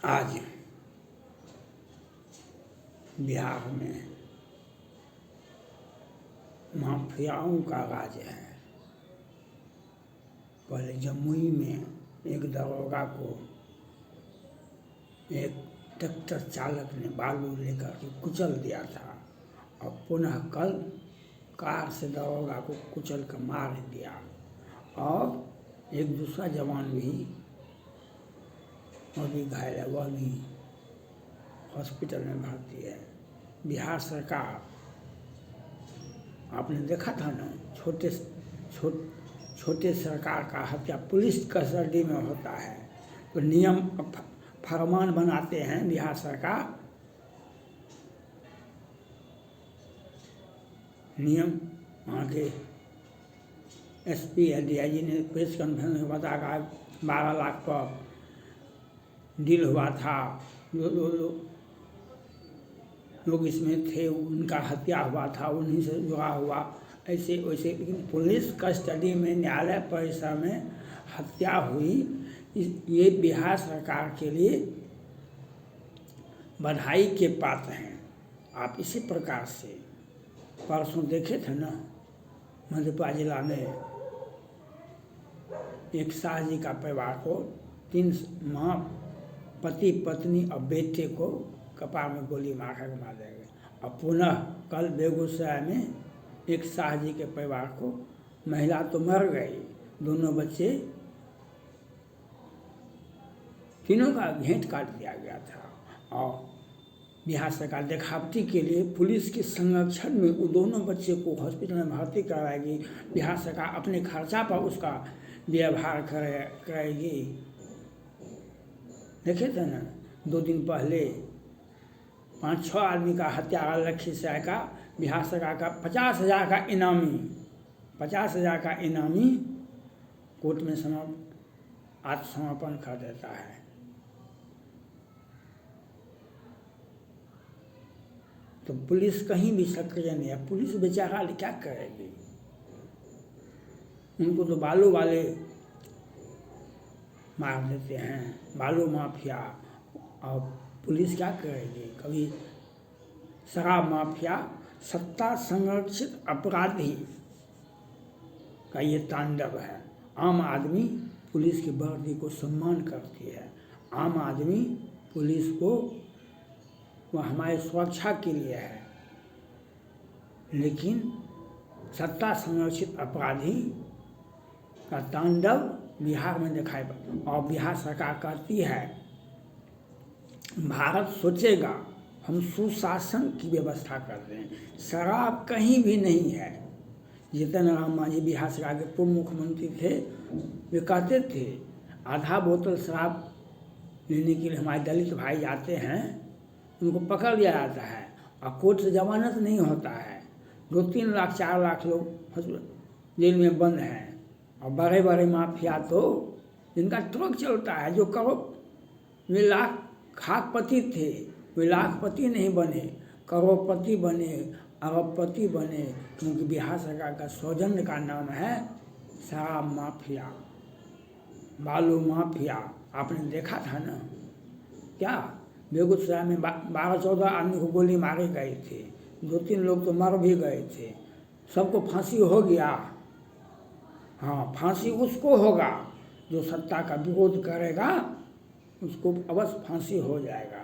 आज बिहार में माफियाओं का राज है। पहले जमुई में एक दरोगा को एक ट्रैक्टर चालक ने बालू लेकर के कुचल दिया था और पुनः कल कार से दरोगा को कुचल कर मार दिया और एक दूसरा जवान भी वह भी घायल है, वह भी हॉस्पिटल में भर्ती है। बिहार सरकार, आपने देखा था ना, छोटे सरकार का हत्या पुलिस कस्टडी में होता है तो नियम फरमान बनाते हैं बिहार सरकार, नियम वहाँ के एसपी या डीआईजी ने प्रेस कॉन्फ्रेंस में बताया 12 लाख पर डील हुआ था, लोग इसमें थे, उनका हत्या हुआ था, उन्हीं से जुड़ा हुआ ऐसे वैसे। लेकिन पुलिस कस्टडी में न्यायालय परिसर में हत्या हुई, ये बिहार सरकार के लिए बधाई के पात्र हैं। आप इसी प्रकार से परसों देखे थे ना, मधेपुरा जिला में एक शाहजी का परिवार को 3 माँ, पति पत्नी और बेटे को कपार में गोली मार कर मार दिया गया। और पुनः कल बेगूसराय में एक शाहजी के परिवार को, महिला तो मर गई, दोनों बच्चे, तीनों का घेंट काट दिया गया था। और बिहार सरकार दिखावटी के लिए पुलिस के संरक्षण में वो दोनों बच्चे को हॉस्पिटल में भर्ती कराएगी। बिहार सरकार अपने खर्चा पर उसका व्यवहार करेगी। देखे थे ना 2 दिन पहले 5-6 आदमी का हत्या लखीसराय का, बिहार सरकार का 50,000 का इनामी, 50,000 का इनामी कोर्ट में आत्मसमर्पण कर देता है। तो पुलिस कहीं भी सक्रिय नहीं है। पुलिस बेचारा क्या करेगी? उनको तो बालू वाले मार देते हैं, बालू माफिया, और पुलिस क्या करेगी? कभी शराब माफिया, सत्ता संरक्षित अपराधी का ये तांडव है। आम आदमी पुलिस की वर्दी को सम्मान करती है। आम आदमी पुलिस को, वह हमारी सुरक्षा के लिए है, लेकिन सत्ता संरक्षित अपराधी का तांडव बिहार में दिखाई पड़ता। और बिहार सरकार कहती है भारत सोचेगा हम सुशासन की व्यवस्था कर दें। शराब कहीं भी नहीं है। जीतन राम मांझी बिहार सरकार के पूर्व मुख्यमंत्री थे, वे कहते थे आधा बोतल शराब लेने के लिए हमारे दलित भाई जाते हैं, उनको पकड़ लिया जाता है और कोर्ट से जमानत नहीं होता है। 2-3 लाख 4 लाख लोग जेल में बंद हैं। और बड़े बड़े माफिया तो जिनका ट्रक चलता है, जो करोड़, वे लाख खाकपति थे, वे लाखपति नहीं बने, करोड़पति बने, अरबपति बने, क्योंकि बिहार सरकार का सौजन्य का नाम है शराब माफिया, बालू माफिया। आपने देखा था ना, क्या बेगूसराय में 12-14 आदमी को गोली मारे गए थे, 2-3 लोग तो मर भी गए थे, सबको फांसी हो गया। हाँ, फांसी उसको होगा जो सत्ता का विरोध करेगा, उसको अवश्य फांसी हो जाएगा,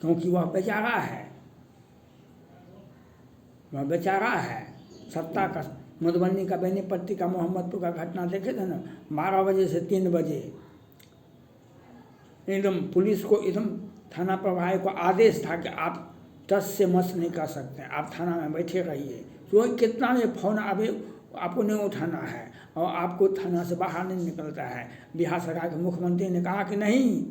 क्योंकि वह बेचारा है, वह बेचारा है। सत्ता का, मधुबनी का बेनीपट्टी का मोहम्मदपुर का घटना देखे थे ना, 12 बजे से 3 बजे एकदम पुलिस को, एकदम थाना प्रभारी को आदेश था कि आप टच से मस नहीं कर सकते, आप थाना में बैठे रहिए। तो कितना ये फ़ोन आपको नहीं उठाना है और आपको थाना से बाहर नहीं निकलता है। बिहार सरकार के मुख्यमंत्री ने कहा कि नहीं,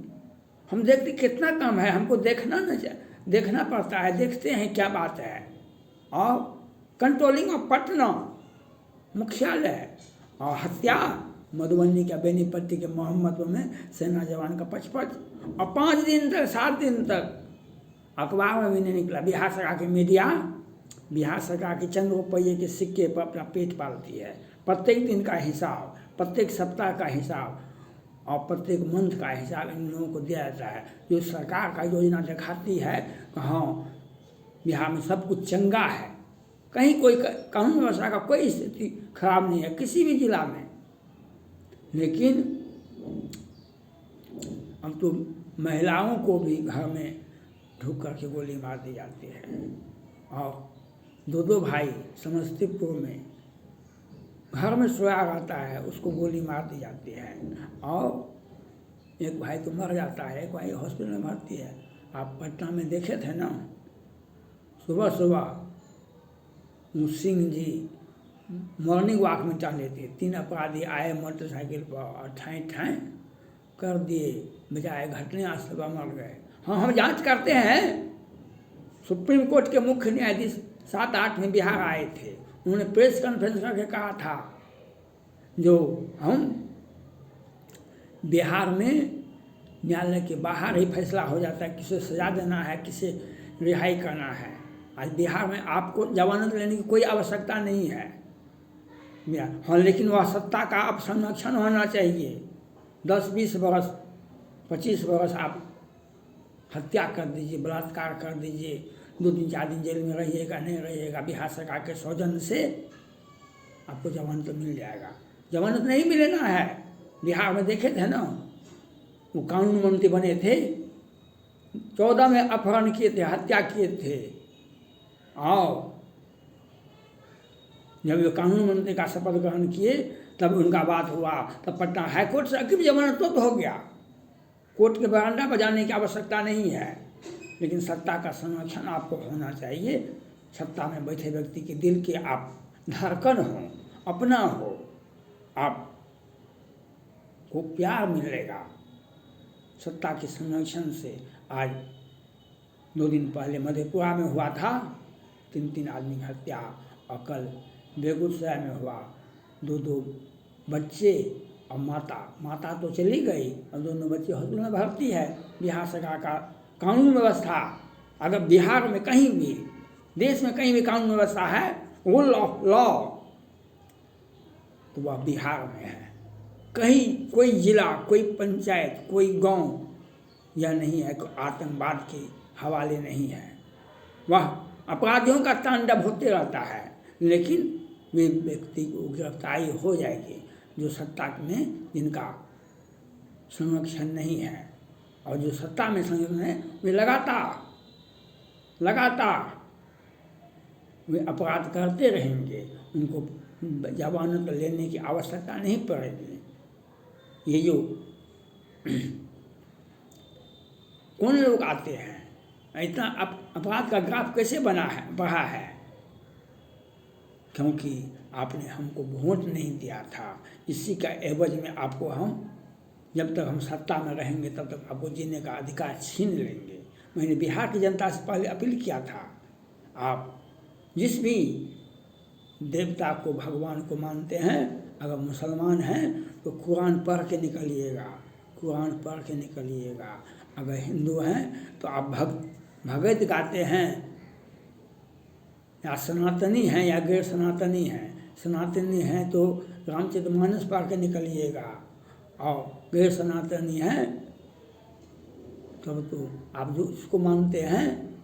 हम देखते कितना काम है, हमको देखना पड़ता है, देखते हैं क्या बात है। और कंट्रोलिंग ऑफ पटना मुख्यालय, और हत्या मधुबनी के बेनीपट्टी के मोहम्मदपुर में सेना जवान का 55, और 5 दिन तक 7 दिन तक अखबार में भी नहीं निकला। बिहार सरकार की मीडिया, बिहार सरकार के चंद रुपये के सिक्के पर अपना पेट पालती है। प्रत्येक दिन का हिसाब, प्रत्येक सप्ताह का हिसाब, और प्रत्येक मंथ का हिसाब इन लोगों को दिया जाता है। जो सरकार का योजना दिखाती है कि हाँ बिहार में सब कुछ चंगा है, कहीं कोई कानून व्यवस्था का कोई स्थिति खराब नहीं है किसी भी जिला में, लेकिन अब तो महिलाओं को भी घर में ढुक करके गोली मार दी जाती है। और दो भाई समस्तीपुर में घर में सोया रहता है, उसको गोली मार दी जाती है, और एक भाई तो मर जाता है, एक भाई हॉस्पिटल में भर्ती है। आप पटना में देखे थे ना, सुबह सुबह सिंह जी मॉर्निंग वॉक में टहले थे, 3 अपराधी आए मोटरसाइकिल पर और ठाई ठाई कर दिए, बजाय घटनास्थल पर मर गए। हाँ, हम जांच करते हैं। सुप्रीम कोर्ट के मुख्य न्यायाधीश 7-8 में बिहार आए थे, उन्होंने प्रेस कॉन्फ्रेंस करके कहा था जो हम बिहार में न्यायालय के बाहर ही फैसला हो जाता है, किसे सजा देना है, किसे रिहाई करना है। आज बिहार में आपको जमानत लेने की कोई आवश्यकता नहीं है। हाँ, लेकिन वह सत्ता का अब संरक्षण होना चाहिए। 10-20 वर्ष 25 वर्ष आप हत्या कर दीजिए, बलात्कार कर दीजिए, 2-3-4 दिन जेल में रहिएगा, नहीं रहिएगा, बिहार सरकार के सौजन्य से आपको जमानत तो मिल जाएगा। जमानत नहीं मिलना है। बिहार में देखे थे ना, वो कानून मंत्री बने थे, 14 में अपहरण किए थे, हत्या किए थे, और जब ये कानून मंत्री का शपथ ग्रहण किए तब उनका बात हुआ, तब पटना हाईकोर्ट से अग्रिम जमानत तो हो गया। कोर्ट के बरामदा बजाने की आवश्यकता नहीं है, लेकिन सत्ता का संरक्षण आपको होना चाहिए। सत्ता में बैठे व्यक्ति के दिल के आप धड़कन हो, अपना हो, आपको प्यार मिलेगा सत्ता के संरक्षण से। आज 2 दिन पहले मधेपुरा में हुआ था, 3 आदमी की हत्या, और कल बेगूसराय में हुआ, 2 बच्चे और माता तो चली गई और दोनों बच्चे हॉस्पिटल में भर्ती है। बिहार सरकार का कानून व्यवस्था, अगर बिहार में कहीं भी, देश में कहीं भी कानून व्यवस्था है, रूल ऑफ लॉ, तो वह बिहार में है। कहीं कोई जिला, कोई पंचायत, कोई गांव यह नहीं है कि आतंकवाद के हवाले नहीं है। वह अपराधियों का तांडव होते रहता है, लेकिन वे व्यक्ति को गिरफ्तारी हो जाएगी जो सत्ता में जिनका संरक्षण नहीं है, और जो सत्ता में संरक्षण है वे लगातार वे अपराध करते रहेंगे, उनको जमानत लेने की आवश्यकता नहीं पड़ेगी। ये जो कौन लोग आते हैं, इतना अपराध का ग्राफ कैसे बढ़ा है? क्योंकि आपने हमको वोट नहीं दिया था, इसी का एवज में आपको हम, जब तक हम सत्ता में रहेंगे तब तक आपको जीने का अधिकार छीन लेंगे। मैंने बिहार की जनता से पहले अपील किया था, आप जिस भी देवता को, भगवान को मानते हैं, अगर मुसलमान हैं तो कुरान पढ़ के निकलिएगा, कुरान पढ़ के निकलिएगा। अगर हिंदू हैं तो आप भगत गाते हैं, या सनातनी हैं या गैर सनातनी हैं। सनातनी हैं तो रामचरितमानस पढ़ के निकलिएगा, और गैर सनातनी हैं तब तो आप जो उसको मानते हैं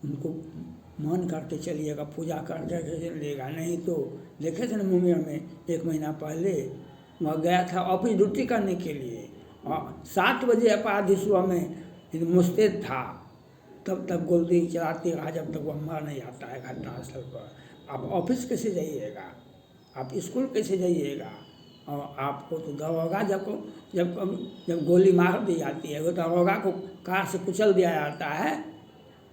उनको मान करके चलिएगा, पूजा करके चलिएगा। नहीं तो देखे थे ना मुंगेर में 1 महीना पहले, वह गया था ऑफिस ड्यूटी करने के लिए, और 7 बजे अपराधी सुबह में मुस्तैद था, तब तक गोली चलाते रहा जब तक वह मर नहीं आता है घटनास्थल पर। आप ऑफिस कैसे जाइएगा, आप स्कूल कैसे जाइएगा? और आपको तो दरोगा जब गोली मार दी जाती है, वो दरोगा को कार से कुचल दिया जाता है।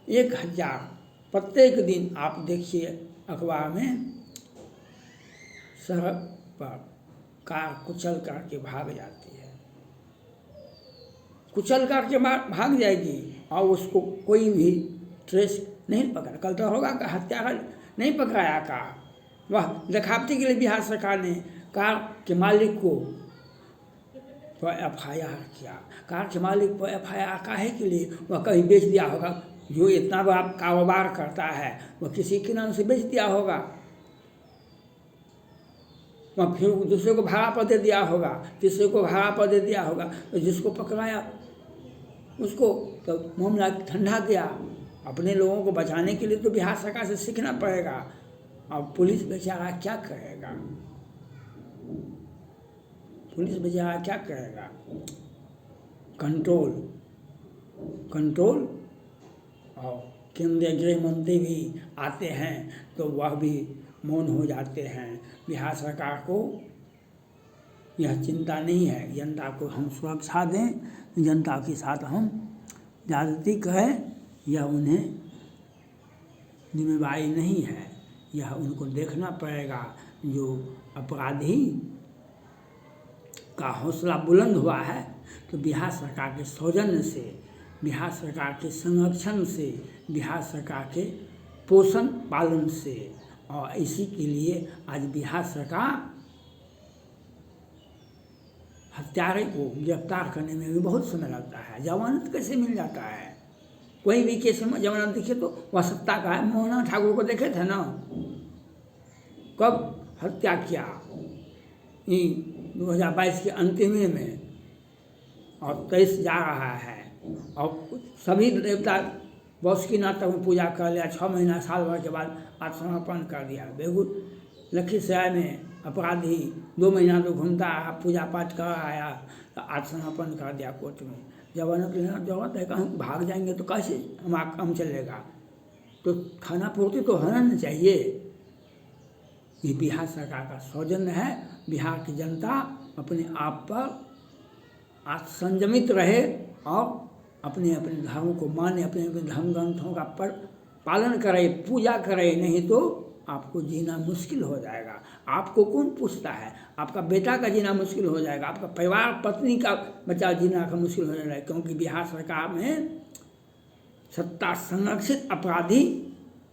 1000 प्रत्येक दिन आप देखिए अखबार में, सड़क पर कार कुचल करके भाग जाती है, कुचल करके भाग जाएगी, और उसको कोई भी ट्रेस नहीं पकड़ा। कल दरोगा का हत्यारा नहीं पकड़ाया कार, वह दिखावटी के लिए बिहार सरकार ने कार के मालिक को पर FIR किया। कार के मालिक पर FIR काहे के लिए? वह कहीं बेच दिया होगा, जो इतना बड़ा कारोबार करता है वह किसी के नाम से बेच दिया होगा। वहाँ फिर दूसरे को भाड़ा पर दे दिया होगा, तीसरे को भाड़ा पर दे दिया होगा, तो जिसको पकड़ाया उसको तो मामला ठंडा गया। अपने लोगों को बचाने के लिए तो बिहार सरकार से सीखना पड़ेगा। अब पुलिस बेचारा क्या करेगा, पुलिस बेचारा क्या करेगा? कंट्रोल और केंद्रीय गृह मंत्री भी आते हैं तो वह भी मौन हो जाते हैं। बिहार सरकार को यह चिंता नहीं है, जनता को हम सुरक्षा दें, जनता के साथ हम ज्यादती करें, यह उन्हें जिम्मेदारी नहीं है। यह उनको देखना पड़ेगा। जो अपराधी का हौसला बुलंद हुआ है तो बिहार सरकार के सौजन्य से, बिहार सरकार के संरक्षण से, बिहार सरकार के पोषण पालन से, और इसी के लिए आज बिहार सरकार हत्यारे को गिरफ्तार करने में भी बहुत समय लगता है। जमानत कैसे मिल जाता है? कोई भी केस में जमानत दिखे तो वह सत्ता का है। मोहना ठाकुर को देखे थे ना, कब हत्या किया? 2022 के अंतिम में, और 23 जा रहा है, और सभी देवता बासुकीनाथ में पूजा कर लिया। 6 महीना साल भर के बाद आत्मसमर्पण कर दिया। लखीसराय में अपराधी 2 महीना तो घूमता आया, पूजा पाठ कर आया, तो आत्मसमर्पण कर दिया कोर्ट में। जमानत लेना जरूरत है, कहीं भाग जाएंगे तो कैसे हम चलेगा? तो खाना पूर्ति तो होना नहीं चाहिए। ये बिहार सरकार का सौजन्य है। बिहार की जनता अपने आप पर संयमित रहे और अपने अपने धर्म को माने, अपने अपने धर्म ग्रंथों का पालन करे, पूजा करे, नहीं तो आपको जीना मुश्किल हो जाएगा। आपको कौन पूछता है? आपका बेटा का जीना मुश्किल हो जाएगा, आपका परिवार पत्नी का बच्चा जीना का मुश्किल हो जाएगा। क्योंकि बिहार सरकार में सत्ता संरक्षित अपराधी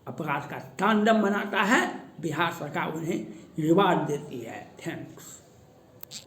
अपराध का तांडव बनाता है, बिहार सरकार उन्हें रिवार्ड देती है। थैंक्स।